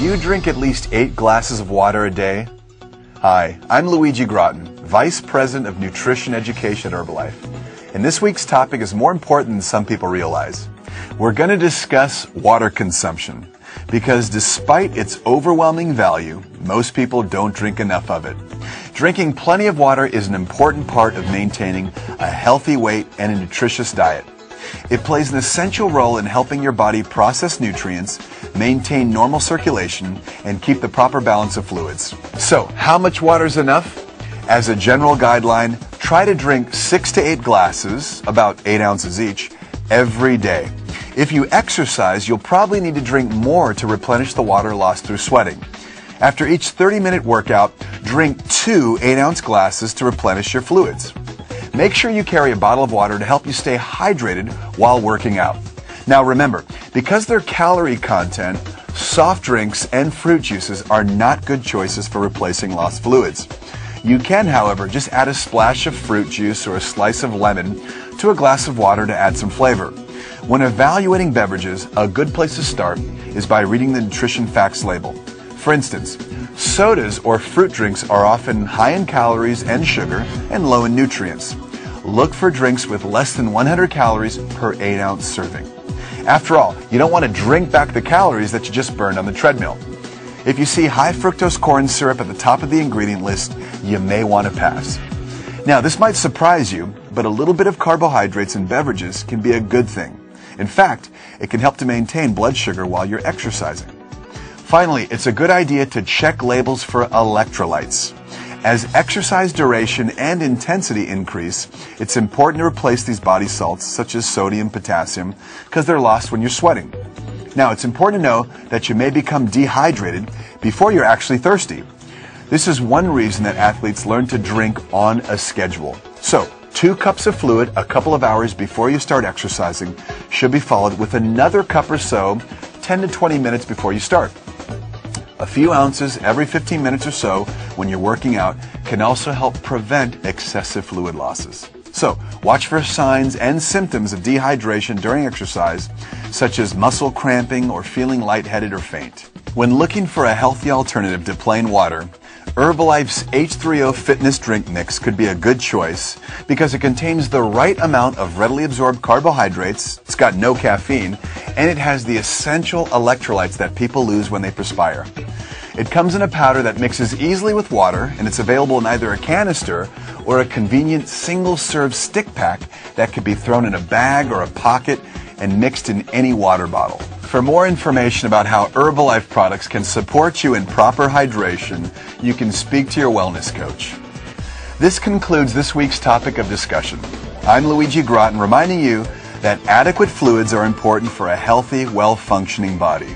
you drink at least 8 glasses of water a day? Hi, I'm Luigi Groton, Vice President of Nutrition Education at Herbalife. And this week's topic is more important than some people realize. We're going to discuss water consumption because despite its overwhelming value, most people don't drink enough of it. Drinking plenty of water is an important part of maintaining a healthy weight and a nutritious diet. It plays an essential role in helping your body process nutrients, maintain normal circulation, and keep the proper balance of fluids. So, how much water is enough? As a general guideline, try to drink 6 to 8 glasses, about 8 ounces each, every day. If you exercise, you'll probably need to drink more to replenish the water lost through sweating. After each 30-minute workout, drink 2 8-ounce glasses to replenish your fluids. Make sure you carry a bottle of water to help you stay hydrated while working out. Now remember, because their calorie content, soft drinks and fruit juices are not good choices for replacing lost fluids. You can, however, just add a splash of fruit juice or a slice of lemon to a glass of water to add some flavor. When evaluating beverages, a good place to start is by reading the nutrition facts label. For instance, sodas or fruit drinks are often high in calories and sugar and low in nutrients. Look for drinks with less than 100 calories per 8-ounce serving. After all, you don't want to drink back the calories that you just burned on the treadmill. If you see high fructose corn syrup at the top of the ingredient list, you may want to pass. Now, this might surprise you, but a little bit of carbohydrates in beverages can be a good thing. In fact, it can help to maintain blood sugar while you're exercising. Finally, it's a good idea to check labels for electrolytes. As exercise duration and intensity increase, it's important to replace these body salts such as sodium, potassium, because they're lost when you're sweating. Now, it's important to know that you may become dehydrated before you're actually thirsty. This is one reason that athletes learn to drink on a schedule. So, 2 cups of fluid a couple of hours before you start exercising should be followed with another cup or so 10 to 20 minutes before you start. A few ounces every 15 minutes or so when you're working out can also help prevent excessive fluid losses. So, watch for signs and symptoms of dehydration during exercise, such as muscle cramping or feeling lightheaded or faint. When looking for a healthy alternative to plain water, Herbalife's H3O Fitness Drink Mix could be a good choice because it contains the right amount of readily absorbed carbohydrates, it's got no caffeine, and it has the essential electrolytes that people lose when they perspire. It comes in a powder that mixes easily with water, and it's available in either a canister or a convenient single-serve stick pack that could be thrown in a bag or a pocket and mixed in any water bottle. For more information about how Herbalife products can support you in proper hydration, you can speak to your wellness coach. This concludes this week's topic of discussion. I'm Luigi Groton, reminding you that adequate fluids are important for a healthy, well-functioning body.